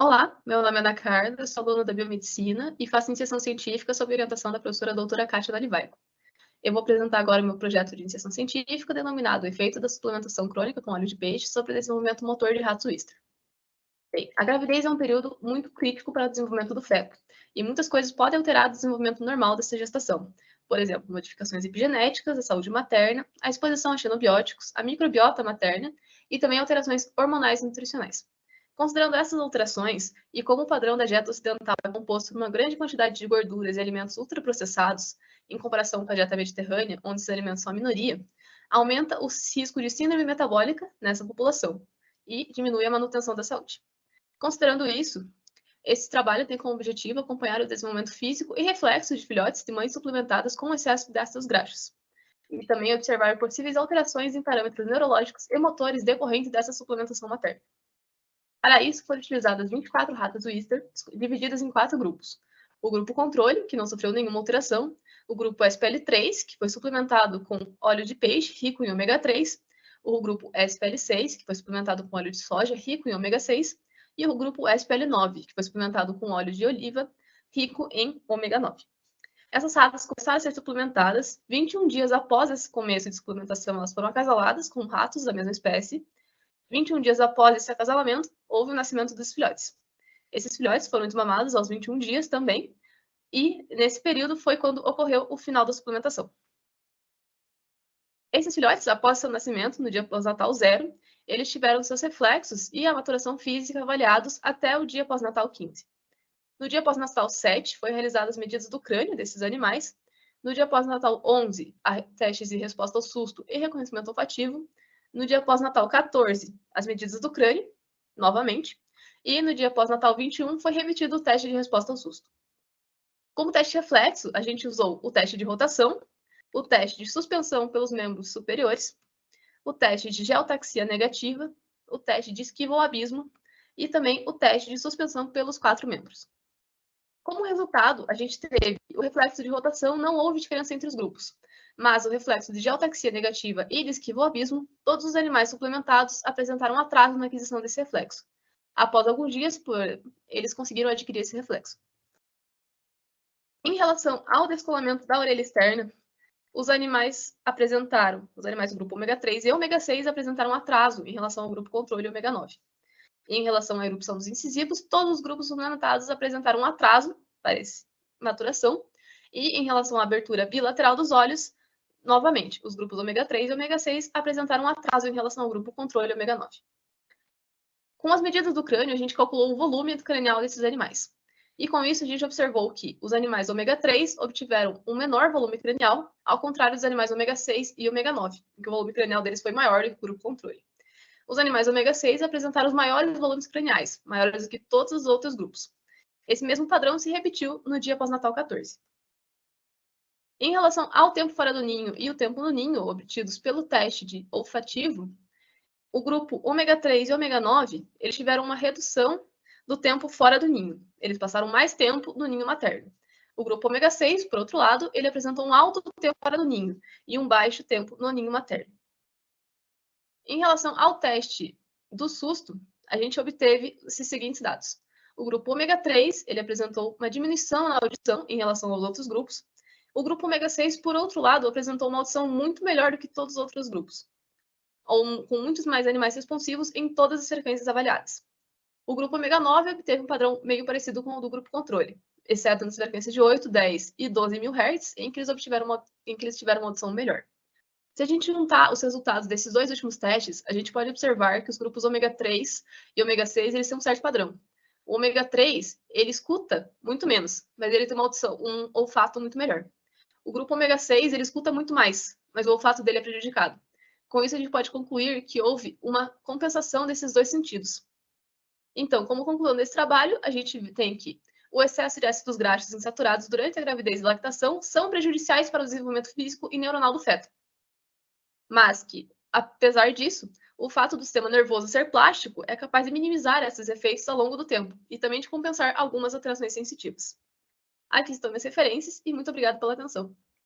Olá, meu nome é Ana Carla, sou aluna da Biomedicina e faço iniciação científica sob orientação da professora doutora Kátia Dalivaico. Eu vou apresentar agora o meu projeto de iniciação científica denominado Efeito da suplementação crônica com óleo de peixe sobre o desenvolvimento motor de ratos Wistar. Bem, a gravidez é um período muito crítico para o desenvolvimento do feto, e muitas coisas podem alterar o desenvolvimento normal dessa gestação. Por exemplo, modificações epigenéticas, a saúde materna, a exposição a xenobióticos, a microbiota materna e também alterações hormonais e nutricionais. Considerando essas alterações, e como o padrão da dieta ocidental é composto por uma grande quantidade de gorduras e alimentos ultraprocessados, em comparação com a dieta mediterrânea, onde esses alimentos são a minoria, aumenta o risco de síndrome metabólica nessa população e diminui a manutenção da saúde. Considerando isso, esse trabalho tem como objetivo acompanhar o desenvolvimento físico e reflexo de filhotes de mães suplementadas com excesso de ácidos graxos, e também observar possíveis alterações em parâmetros neurológicos e motores decorrentes dessa suplementação materna. Para isso, foram utilizadas 24 ratas Wistar, divididas em 4 grupos. O grupo controle, que não sofreu nenhuma alteração, o grupo SPL3, que foi suplementado com óleo de peixe rico em ômega 3, o grupo SPL6, que foi suplementado com óleo de soja rico em ômega 6, e o grupo SPL9, que foi suplementado com óleo de oliva rico em ômega 9. Essas ratas começaram a ser suplementadas 21 dias após esse começo de suplementação, elas foram acasaladas com ratos da mesma espécie. 21 dias após esse acasalamento, houve o nascimento dos filhotes. Esses filhotes foram desmamados aos 21 dias também, e nesse período foi quando ocorreu o final da suplementação. Esses filhotes, após seu nascimento, no dia pós-natal 0, eles tiveram seus reflexos e a maturação física avaliados até o dia pós-natal 15. No dia pós-natal 7, foi realizadas as medidas do crânio desses animais. No dia pós-natal 11, testes de resposta ao susto e reconhecimento olfativo. No dia pós-natal 14, as medidas do crânio, novamente. E no dia pós-natal 21, foi repetido o teste de resposta ao susto. Como teste reflexo, a gente usou o teste de rotação, o teste de suspensão pelos membros superiores, o teste de geotaxia negativa, o teste de esquiva ao abismo e também o teste de suspensão pelos 4 membros. Como resultado, a gente teve o reflexo de rotação, não houve diferença entre os grupos, mas o reflexo de geotaxia negativa e de esquiva ao abismo, todos os animais suplementados apresentaram atraso na aquisição desse reflexo. Após alguns dias, eles conseguiram adquirir esse reflexo. Em relação ao descolamento da orelha externa, os animais do grupo ômega 3 e ômega 6 apresentaram atraso em relação ao grupo controle ômega 9. Em relação à erupção dos incisivos, todos os grupos suplementados apresentaram um atraso para essa maturação. E em relação à abertura bilateral dos olhos, novamente, os grupos ômega 3 e ômega 6 apresentaram um atraso em relação ao grupo controle ômega 9. Com as medidas do crânio, a gente calculou o volume cranial desses animais. E com isso, a gente observou que os animais ômega 3 obtiveram um menor volume cranial, ao contrário dos animais ômega 6 e ômega 9, em que o volume cranial deles foi maior do que o grupo controle. Os animais ômega 6 apresentaram os maiores volumes craniais, maiores do que todos os outros grupos. Esse mesmo padrão se repetiu no dia pós-natal 14. Em relação ao tempo fora do ninho e o tempo no ninho, obtidos pelo teste de olfativo, o grupo ômega 3 e ômega 9, eles tiveram uma redução do tempo fora do ninho. Eles passaram mais tempo no ninho materno. O grupo ômega 6, por outro lado, ele apresentou um alto tempo fora do ninho e um baixo tempo no ninho materno. Em relação ao teste do susto, a gente obteve esses seguintes dados. O grupo ômega 3, ele apresentou uma diminuição na audição em relação aos outros grupos. O grupo ômega 6, por outro lado, apresentou uma audição muito melhor do que todos os outros grupos, com muitos mais animais responsivos em todas as frequências avaliadas. O grupo ômega 9 obteve um padrão meio parecido com o do grupo controle, exceto nas frequências de 8, 10 e 12 mil Hz, em que eles tiveram uma audição melhor. Se a gente juntar os resultados desses dois últimos testes, a gente pode observar que os grupos ômega 3 e ômega 6, eles têm um certo padrão. O ômega 3, ele escuta muito menos, mas ele tem um olfato muito melhor. O grupo ômega 6, ele escuta muito mais, mas o olfato dele é prejudicado. Com isso, a gente pode concluir que houve uma compensação desses dois sentidos. Então, como conclusão desse trabalho, a gente tem que o excesso de ácidos graxos insaturados durante a gravidez e lactação são prejudiciais para o desenvolvimento físico e neuronal do feto. Mas que, apesar disso, o fato do sistema nervoso ser plástico é capaz de minimizar esses efeitos ao longo do tempo e também de compensar algumas alterações sensitivas. Aqui estão minhas referências e muito obrigada pela atenção.